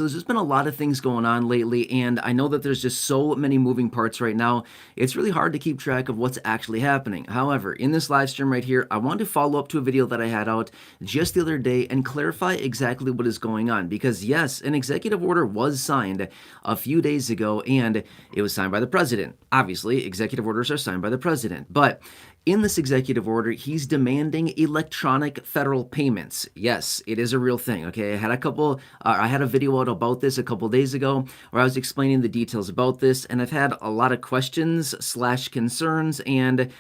There's just been a lot of things going on lately, and I know that there's just so many moving parts right now. It's really hard to keep track of what's actually happening. However, in this live stream right here, I want to follow up to a video that I had out just the other day and clarify exactly what is going on. Because yes, an executive order was signed a few days ago, and it was signed by the president. Obviously, executive orders are signed by the president, but in this executive order, he's demanding electronic federal payments. Yes, it is a real thing. Okay, I had a video out about this a couple days ago where I was explaining the details about this, and I've had a lot of questions slash concerns and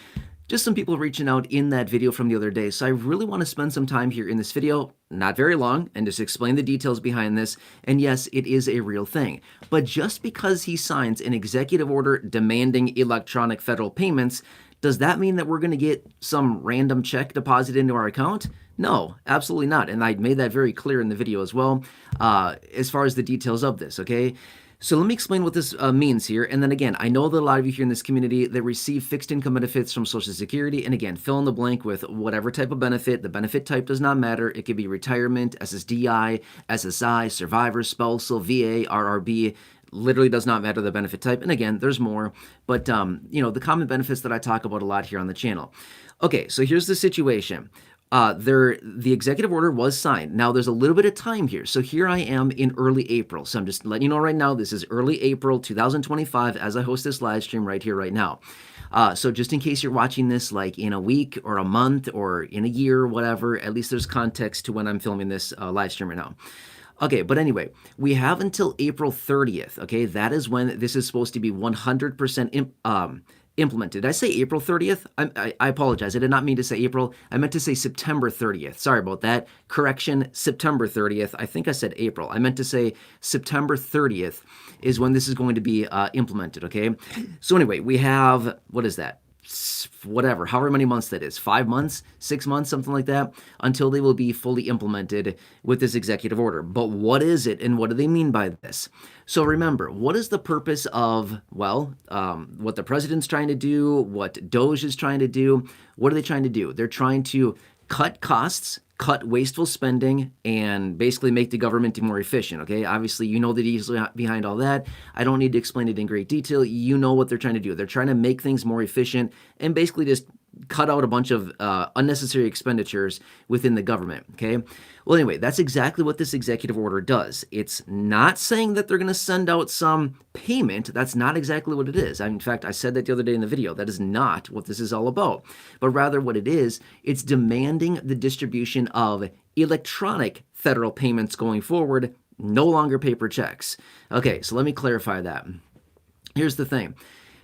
just some people reaching out in that video from the other day. So I really want to spend some time here in this video, not very long, and just explain the details behind this. And yes, it is a real thing. But just because he signs an executive order demanding electronic federal payments, does that mean that we're going to get some random check deposited into our account? No, absolutely not. And I made that very clear in the video as well, as far as the details of this, okay? So let me explain what this means here. And then again, I know that a lot of you here in this community that receive fixed income benefits from Social Security. And again, fill in the blank with whatever type of benefit. The benefit type does not matter. It could be retirement, SSDI, SSI, survivor, spousal, VA, RRB. Literally does not matter the benefit type. And again, there's more, but the common benefits that I talk about a lot here on the channel. Okay, so here's the situation. The executive order was signed. Now there's a little bit of time here. So here I am in early April. So I'm just letting you know right now, this is early April 2025 as I host this live stream right here, right now. So just in case you're watching this like in a week or a month or in a year or whatever, at least there's context to when I'm filming this live stream right now. Okay, but anyway, we have until April 30th, okay? That is when this is supposed to be 100% implemented. Did I say April 30th? I apologize. I did not mean to say April. I meant to say September 30th. Sorry about that. Correction, September 30th. I think I said April. I meant to say September 30th is when this is going to be implemented, okay? So anyway, we have, what is that? Whatever, however many months that is, 5 months, 6 months, something like that, until they will be fully implemented with this executive order. But what is it and what do they mean by this? So remember, what is the purpose of, well, what the president's trying to do, what DOGE is trying to do? What are they trying to do? They're trying to cut costs, cut wasteful spending, and basically make the government more efficient, okay? Obviously, you know the details behind all that. I don't need to explain it in great detail. You know what they're trying to do. They're trying to make things more efficient and basically just cut out a bunch of unnecessary expenditures within the government, okay? Well, anyway, that's exactly what this executive order does. It's not saying that they're going to send out some payment. That's not exactly what it is. In fact, I said that the other day in the video. That is not what this is all about. But rather what it is, it's demanding the distribution of electronic federal payments going forward, no longer paper checks. Okay, so let me clarify that. Here's the thing.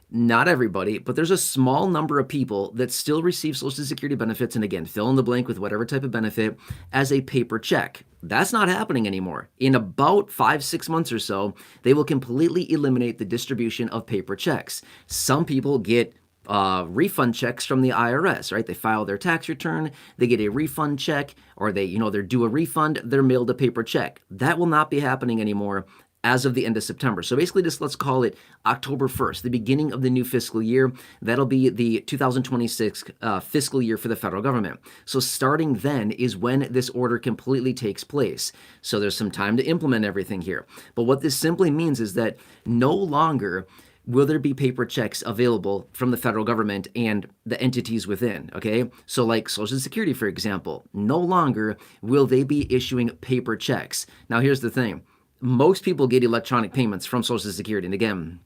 Not everybody, but there's a small number of people that still receive Social Security benefits, and again, fill in the blank with whatever type of benefit, as a paper check. That's not happening anymore. In about 5-6 months or so, they will completely eliminate the distribution of paper checks. Some people get refund checks from the IRS, right? They file their tax return, they get a refund check, or they're due a refund, they're mailed a paper check. That will not be happening anymore as of the end of September. So basically just let's call it October 1st, the beginning of the new fiscal year. That'll be the 2026 fiscal year for the federal government. So starting then is when this order completely takes place. So there's some time to implement everything here. But what this simply means is that no longer will there be paper checks available from the federal government and the entities within, okay? So like Social Security, for example, no longer will they be issuing paper checks. Now here's the thing. Most people get electronic payments from Social Security. And again,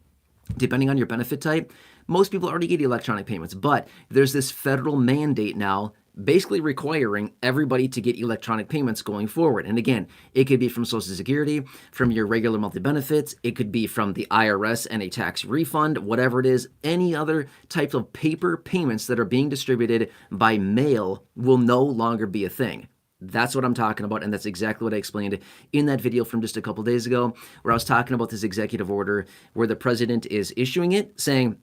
depending on your benefit type, most people already get electronic payments. But there's this federal mandate now basically requiring everybody to get electronic payments going forward. And again, it could be from Social Security, from your regular monthly benefits. It could be from the IRS and a tax refund, whatever it is. Any other type of paper payments that are being distributed by mail will no longer be a thing. That's what I'm talking about, and that's exactly what I explained in that video from just a couple days ago, where I was talking about this executive order where the president is issuing it, saying,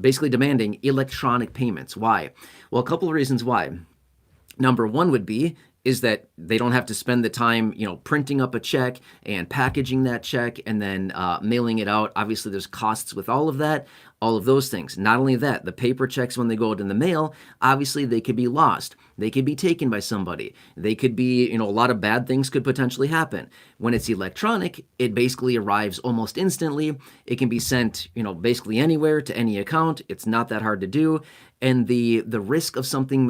basically demanding electronic payments. Why? Well, a couple of reasons why. Number one would be is that they don't have to spend the time, printing up a check and packaging that check and then mailing it out. Obviously, there's costs with all of that. all of those things. Not only that, the paper checks, when they go out in the mail, obviously they could be lost. They could be taken by somebody. They could be, a lot of bad things could potentially happen. When it's electronic, it basically arrives almost instantly. It can be sent, basically anywhere to any account. It's not that hard to do. And the risk of something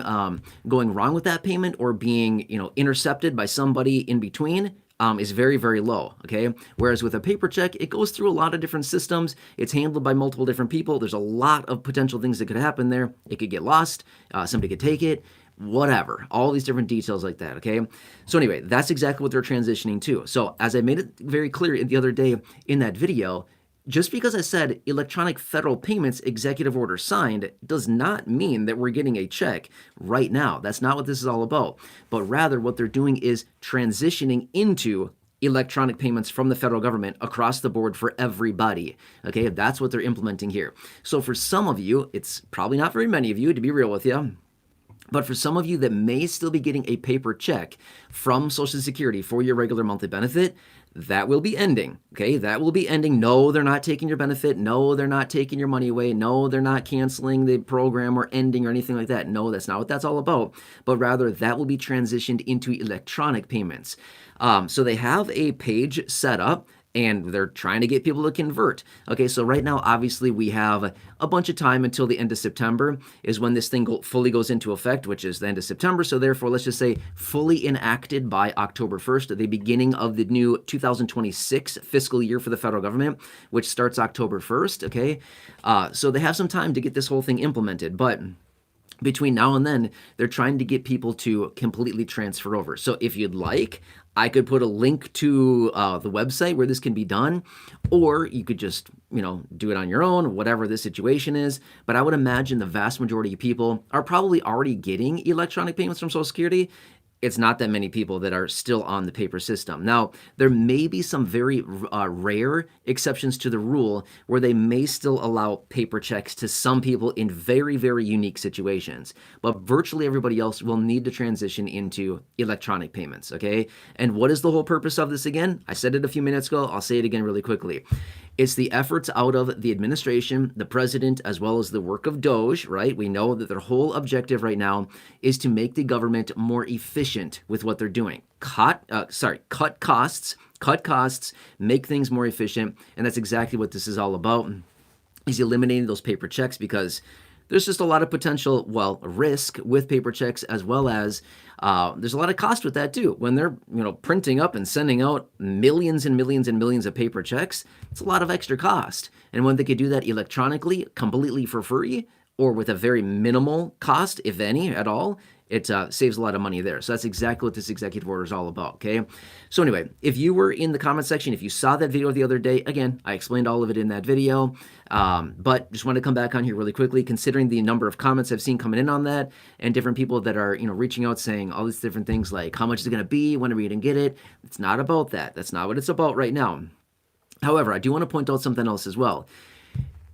going wrong with that payment or being, intercepted by somebody in between is very, very low, okay? Whereas with a paper check, it goes through a lot of different systems. It's handled by multiple different people. There's a lot of potential things that could happen there. It could get lost. Somebody could take it. Whatever, all these different details like that, okay? So anyway, that's exactly what they're transitioning to. So as I made it very clear the other day in that video, just because I said electronic federal payments executive order signed does not mean that we're getting a check right now. That's not what this is all about. But rather what they're doing is transitioning into electronic payments from the federal government across the board for everybody. Okay, that's what they're implementing here. So for some of you, it's probably not very many of you, to be real with you, but for some of you that may still be getting a paper check from Social Security for your regular monthly benefit, that will be ending, okay? That will be ending. No, they're not taking your benefit. No, they're not taking your money away. No, they're not canceling the program or ending or anything like that. No, that's not what that's all about. But rather, that will be transitioned into electronic payments. So they have a page set up, and they're trying to get people to convert. Okay, so right now, obviously, we have a bunch of time until the end of September is when this thing fully goes into effect, which is the end of September. So therefore, let's just say fully enacted by October 1st, the beginning of the new 2026 fiscal year for the federal government, which starts October 1st, okay? So they have some time to get this whole thing implemented, but between now and then, they're trying to get people to completely transfer over. So if you'd like, I could put a link to the website where this can be done, or you could just, do it on your own, whatever the situation is. But I would imagine the vast majority of people are probably already getting electronic payments from Social Security. It's not that many people that are still on the paper system. Now, there may be some very rare exceptions to the rule where they may still allow paper checks to some people in very, very unique situations. But virtually everybody else will need to transition into electronic payments, okay? And what is the whole purpose of this again? I said it a few minutes ago. I'll say it again really quickly. It's the efforts out of the administration, the president, as well as the work of DOGE, right? We know that their whole objective right now is to make the government more efficient with what they're doing. Cut costs, make things more efficient, and that's exactly what this is all about, is eliminating those paper checks, because there's just a lot of potential, risk with paper checks, as well as there's a lot of cost with that too. When they're, printing up and sending out millions and millions and millions of paper checks, it's a lot of extra cost. And when they could do that electronically, completely for free, or with a very minimal cost, if any at all, it saves a lot of money there. So that's exactly what this executive order is all about, okay? So anyway, if you were in the comment section, if you saw that video the other day, again, I explained all of it in that video, but just want to come back on here really quickly, considering the number of comments I've seen coming in on that, and different people that are, reaching out saying all these different things like, how much is it going to be? When are we going to get it? It's not about that. That's not what it's about right now. However, I do want to point out something else as well.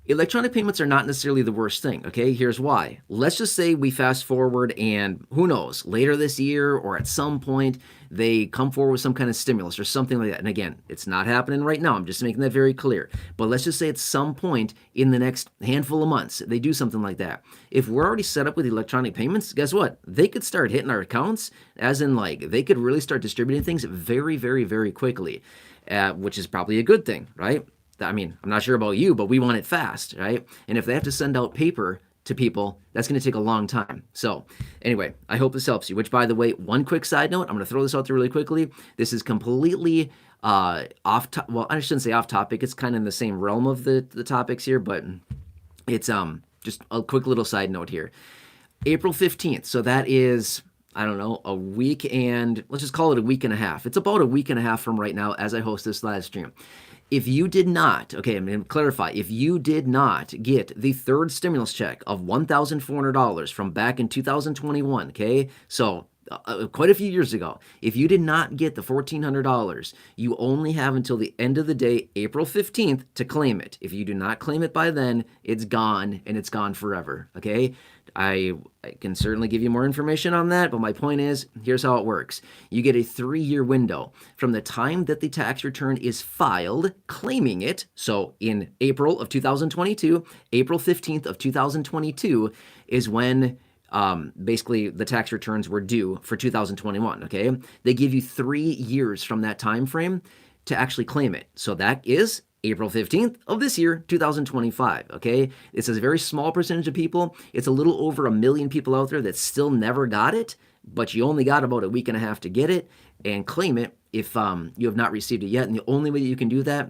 Electronic payments are not necessarily the worst thing, okay? Here's why. Let's just say we fast forward and who knows, later this year or at some point, they come forward with some kind of stimulus or something like that. And again, it's not happening right now. I'm just making that very clear. But let's just say at some point in the next handful of months, they do something like that. If we're already set up with electronic payments, guess what? They could start hitting our accounts, as in they could really start distributing things very, very, very quickly, which is probably a good thing, right? I mean, I'm not sure about you, but we want it fast, right? And if they have to send out paper to people, that's going to take a long time. So anyway, I hope this helps you, which, by the way, one quick side note, I'm going to throw this out there really quickly. This is completely I shouldn't say off topic. It's kind of in the same realm of the topics here, but it's just a quick little side note here. April 15th. So that is, I don't know, a week, and let's just call it a week and a half. It's about a week and a half from right now as I host this live stream. If you did not, okay, I'm going to clarify, if you did not get the third stimulus check of $1,400 from back in 2021, okay, so quite a few years ago, if you did not get the $1,400, you only have until the end of the day, April 15th, to claim it. If you do not claim it by then, it's gone, and it's gone forever, okay? I can certainly give you more information on that, but my point is, here's how it works. You get a 3-year window from the time that the tax return is filed, claiming it. So in April of 2022, April 15th of 2022 is when basically the tax returns were due for 2021, okay? They give you 3 years from that time frame to actually claim it. So that is April 15th of this year, 2025, okay? It's a very small percentage of people. It's a little over 1 million people out there that still never got it, but you only got about a week and a half to get it and claim it if you have not received it yet. And the only way that you can do that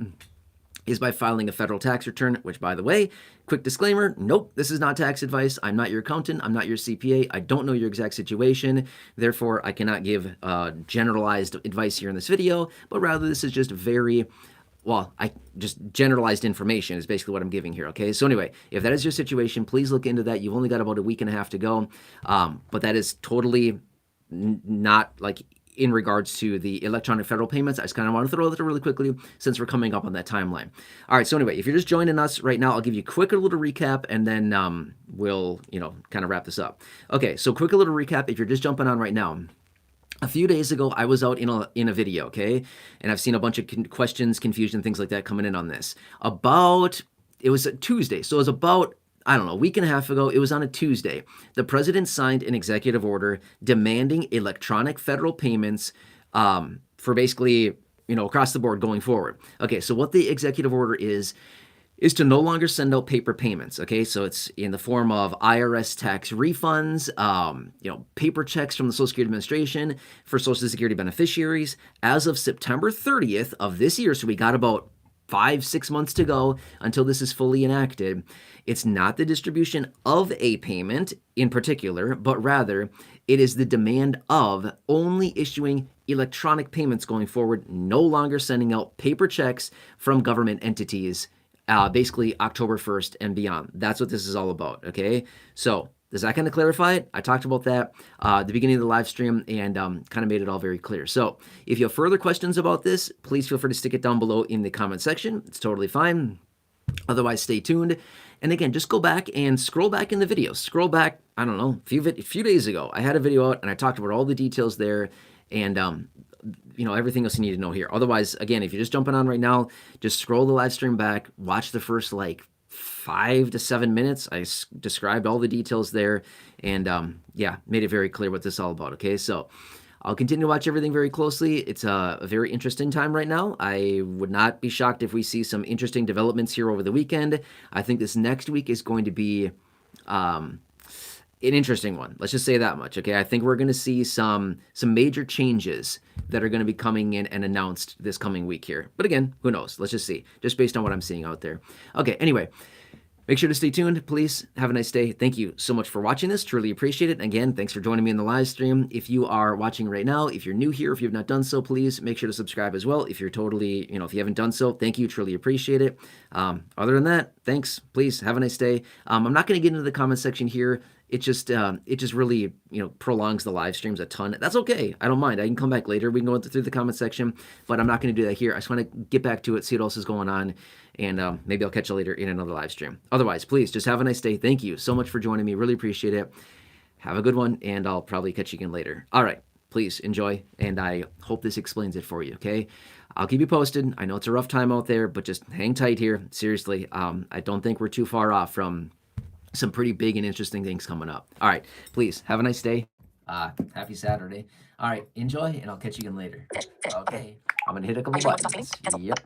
is by filing a federal tax return, which, by the way, quick disclaimer, nope, this is not tax advice. I'm not your accountant. I'm not your CPA. I don't know your exact situation. Therefore, I cannot give generalized advice here in this video, but rather this is just just generalized information is basically what I'm giving here, okay? So anyway, if that is your situation, please look into that. You've only got about a week and a half to go, but that is totally not like in regards to the electronic federal payments. I just kind of want to throw that really quickly since we're coming up on that timeline. All right, so anyway, if you're just joining us right now, I'll give you a quick little recap, and then we'll, kind of wrap this up. Okay, so quick little recap if you're just jumping on right now. A few days ago, I was out in a video, okay? And I've seen a bunch of questions, confusion, things like that coming in on this. It was a Tuesday, so it was about, I don't know, a week and a half ago. It was on a Tuesday. The president signed an executive order demanding electronic federal payments for basically, across the board going forward. Okay, so what the executive order is to no longer send out paper payments, okay? So it's in the form of IRS tax refunds, paper checks from the Social Security Administration for Social Security beneficiaries. As of September 30th of this year, so we got about 5-6 months to go until this is fully enacted, it's not the distribution of a payment in particular, but rather it is the demand of only issuing electronic payments going forward, no longer sending out paper checks from government entities, basically October 1st and beyond. That's what this is all about, okay? So does that kind of clarify it? I talked about that at the beginning of the live stream and kind of made it all very clear. So if you have further questions about this, please feel free to stick it down below in the comment section. It's totally fine. Otherwise, stay tuned. And again, just go back and scroll back in the video. Scroll back, I don't know, a few days ago. I had a video out and I talked about all the details there and everything else you need to know here. Otherwise, again, if you're just jumping on right now, just scroll the live stream back, watch the first 5 to 7 minutes. I described all the details there and made it very clear what this is all about, okay? So I'll continue to watch everything very closely. It's a very interesting time right now. I would not be shocked if we see some interesting developments here over the weekend. I think this next week is going to be an interesting one. Let's just say that much, okay? I think we're going to see some major changes that are going to be coming in and announced this coming week here. But again, who knows? Let's just see, just based on what I'm seeing out there. Okay, anyway, make sure to stay tuned. Please have a nice day. Thank you so much for watching this. Truly appreciate it. And again, thanks for joining me in the live stream. If you are watching right now, if you're new here, if you have not done so, please make sure to subscribe as well. If you're totally, if you haven't done so, thank you. Truly appreciate it. Other than that, thanks. Please have a nice day. I'm not going to get into the comment section here. It just really, prolongs the live streams a ton. That's okay. I don't mind. I can come back later. We can go through the comment section, but I'm not going to do that here. I just want to get back to it, see what else is going on, and maybe I'll catch you later in another live stream. Otherwise, please just have a nice day. Thank you so much for joining me. Really appreciate it. Have a good one, and I'll probably catch you again later. All right. Please enjoy, and I hope this explains it for you, okay? I'll keep you posted. I know it's a rough time out there, but just hang tight here. Seriously, I don't think we're too far off from some pretty big and interesting things coming up. All right, please have a nice day. Happy Saturday. All right, enjoy, and I'll catch you again later. Okay, I'm gonna hit a couple buttons. Yep.